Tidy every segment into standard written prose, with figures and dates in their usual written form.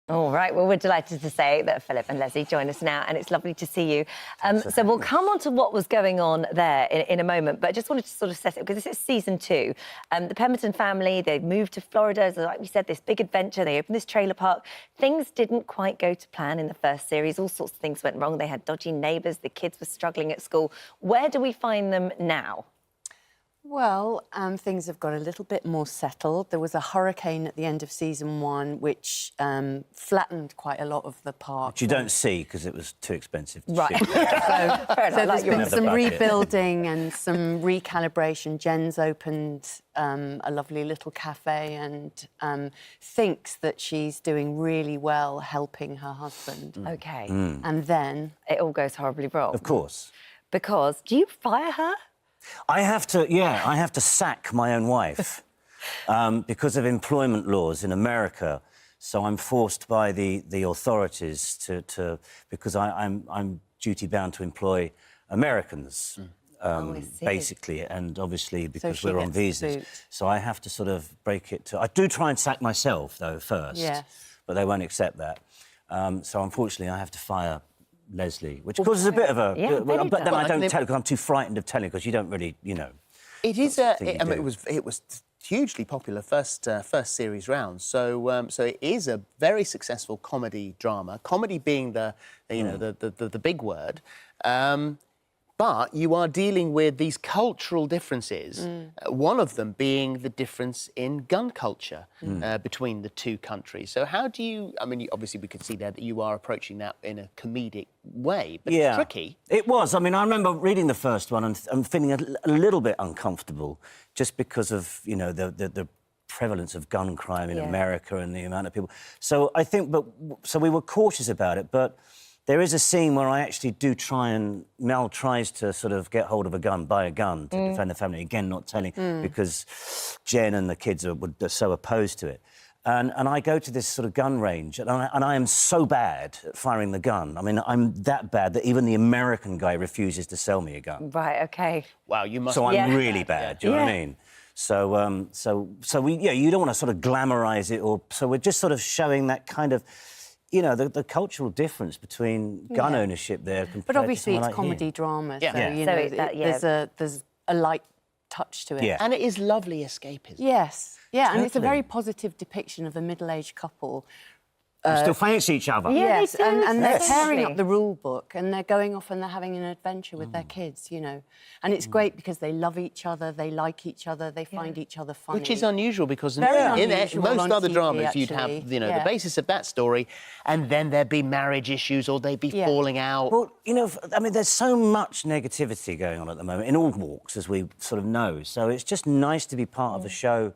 All right, well, we're delighted to say that Phillip and Lesley join us now, and it's lovely to see you. So we'll come on to what was going on there in a moment, but I just wanted to sort of set it, because this is season 2. The Pemberton family, they moved to Florida, so like we said, this big adventure. They opened this trailer park. Things didn't quite go to plan in the first series. All sorts of things went wrong. They had dodgy neighbours. The kids were struggling at school. Where do we find them now? Well, things have got a little bit more settled. There was a hurricane at the end of season 1 which flattened quite a lot of the park. Which you don't see because it was too expensive to right. shoot. So there's been some rebuilding and some recalibration. Jen's opened a lovely little cafe and thinks that she's doing really well helping her husband. OK. And then... It all goes horribly wrong. Of course. Because, do you fire her? I have to sack my own wife because of employment laws in America. So I'm forced by the authorities to because I'm duty-bound to employ Americans, basically, and obviously because we're on visas. So I have to sort of break it to... I do try and sack myself, though, first, but they won't accept that. So unfortunately, I have to fire Lesley, which causes a bit of a... but then I don't tell her because I'm too frightened of telling, because you don't really, you know... It is I mean, it was hugely popular first series round, so it is a very successful comedy drama. Comedy being the big word. But you are dealing with these cultural differences, one of them being the difference in gun culture between the two countries. So how do you... I mean, obviously we could see there that you are approaching that in a comedic way, but it's tricky. It was. I mean, I remember reading the first one and feeling a little bit uncomfortable just because of, you know, the prevalence of gun crime in America and the amount of people. So I think... So we were cautious about it, but... There is a scene where I actually do try and... Mel tries to sort of get hold of a gun, buy a gun to defend the family. Again, not telling, because Jen and the kids are so opposed to it. And I go to this sort of gun range, and I am so bad at firing the gun. I mean, I'm that bad that even the American guy refuses to sell me a gun. Right, OK. Wow, you must... So I'm really bad, do you know what I mean? So we... Yeah, you don't want to sort of glamorise it, or... So we're just sort of showing that kind of... You know, the cultural difference between gun ownership there compared But obviously to it's like comedy drama, so, you so know, there's a light touch to it. Yeah. And it is lovely escapism. Yes, yeah, Totally. and it's a very positive depiction of a middle-aged couple. Still fancy each other. Yes, they do, and they're tearing definitely. up the rule book and they're going off and they're having an adventure with their kids, you know. And it's great because they love each other, they like each other, they find each other funny. Which is unusual because in unusual most on other TV, dramas you'd have, you know, the basis of that story, and then there'd be marriage issues or they'd be falling out. Well, you know, I mean, there's so much negativity going on at the moment in all walks, as we sort of know. So it's just nice to be part of a show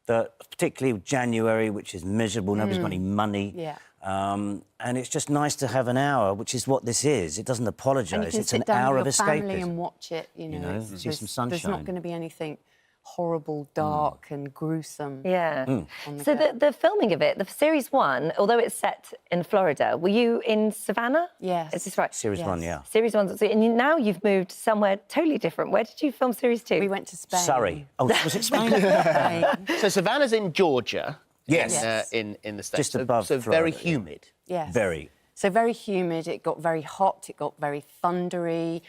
that, particularly January, which is miserable, nobody's got any money. Yeah. And it's just nice to have an hour, which is what this is. It doesn't apologise. It's an hour of with your family escapism. and watch it, you know. See some sunshine. There's not going to be anything horrible, dark and gruesome. Yeah. So the filming of it, the series 1, although it's set in Florida, were you in Savannah? Yes. Is this right? Series 1, yeah. Series 1. So, and now you've moved somewhere totally different. Where did you film series 2? We went to Spain. Surrey. Oh, was it Spain? So Savannah's in Georgia. Yes. In the States. Just above so Florida, very humid. Yes. Very. So very humid, it got very hot, it got very thundery.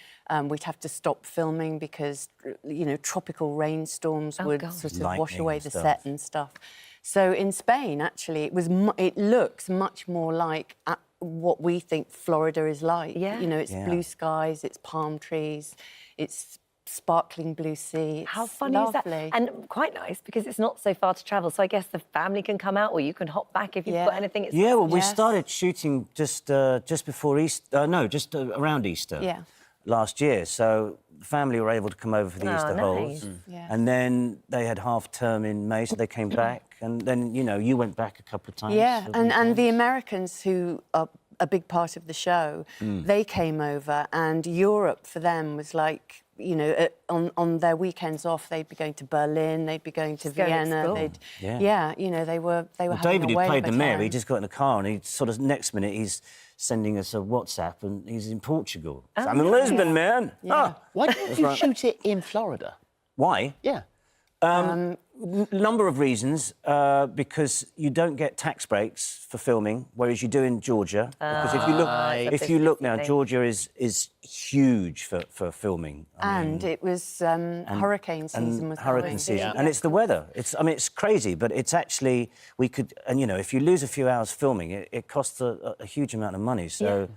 We'd have to stop filming because, you know, tropical rainstorms would sort of wash away the set and stuff. So in Spain, actually, it looks much more like what we think Florida is like. Yeah. You know, it's blue skies, it's palm trees, it's sparkling blue sea. It's How funny lovely. is that? And quite nice because it's not so far to travel. So I guess the family can come out, or you can hop back if you've got anything. Yeah, well, we started shooting just before Easter. No, just around Easter. Yeah. Last year, so the family were able to come over for the Easter holes, and then they had half term in May, so they came back, and then you went back a couple of times. Yeah, and the Americans who are a big part of the show, they came over, and Europe for them was like, you know, on their weekends off, they'd be going to Berlin, they'd be going to Vienna, you know, they were having David, a who whale played of a the mayor, time. he just got in the car and he sort of next minute he's sending us a WhatsApp and he's in Portugal. So I'm in Lisbon, man. Yeah. Why didn't you shoot it in Florida? Why? Yeah. Number of reasons, because you don't get tax breaks for filming, whereas you do in Georgia. Because if you look now, Georgia is huge for filming. It was hurricane season. Was hurricane season, and it's the weather. It's crazy, but it's actually if you lose a few hours filming, it costs a huge amount of money. So. Yeah.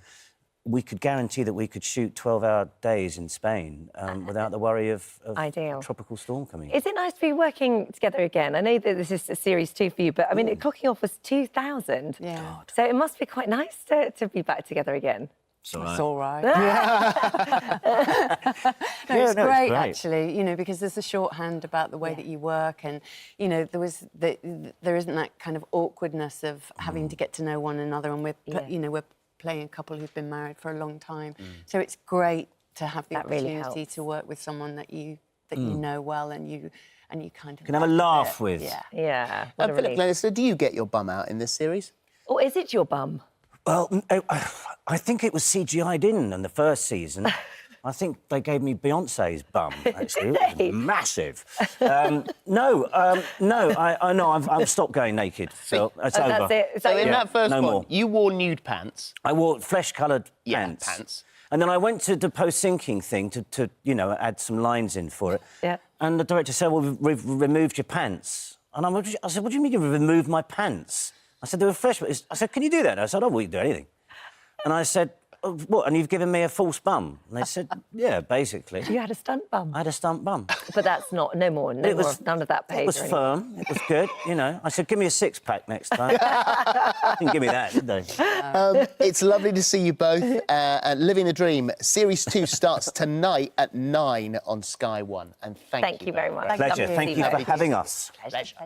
We could guarantee that we could shoot 12-hour days in Spain without the worry of a tropical storm coming in. Is it nice to be working together again? I know that this is series 2 for you, but I mean, clocking off was 2000. Yeah. God. So it must be quite nice to be back together again. It's all right. It's great, actually, because there's a shorthand about the way that you work, and, there isn't that kind of awkwardness of having to get to know one another, and we're playing a couple who've been married for a long time. So it's great to have the opportunity to work with someone that you know well and you kind of can have a laugh with. Yeah. Phillip Glenister, do you get your bum out in this series? Or is it your bum? Well, I think it was CGI'd in the first season. I think they gave me Beyonce's bum, actually. It was massive. No, I've stopped going naked. So it's over. That's it. So in that first one, more. you wore nude pants. I wore flesh-coloured pants. And then I went to the post-syncing thing to add some lines in for it. Yeah. And the director said, well, we've removed your pants. And I said, what do you mean you've removed my pants? I said, they were fresh. I said, can you do that? And I said, I wouldn't do anything. And I said, oh, what, and you've given me a false bum? And they said, yeah, basically. You had a stunt bum? I had a stunt bum. But that's none of that page. It was firm, it was good, I said, give me a six-pack next time. Didn't give me that, did they? It's lovely to see you both. Living the Dream, Series 2 starts tonight at 9 on Sky 1. And thank you very much. Pleasure. Thank you for having us. Pleasure.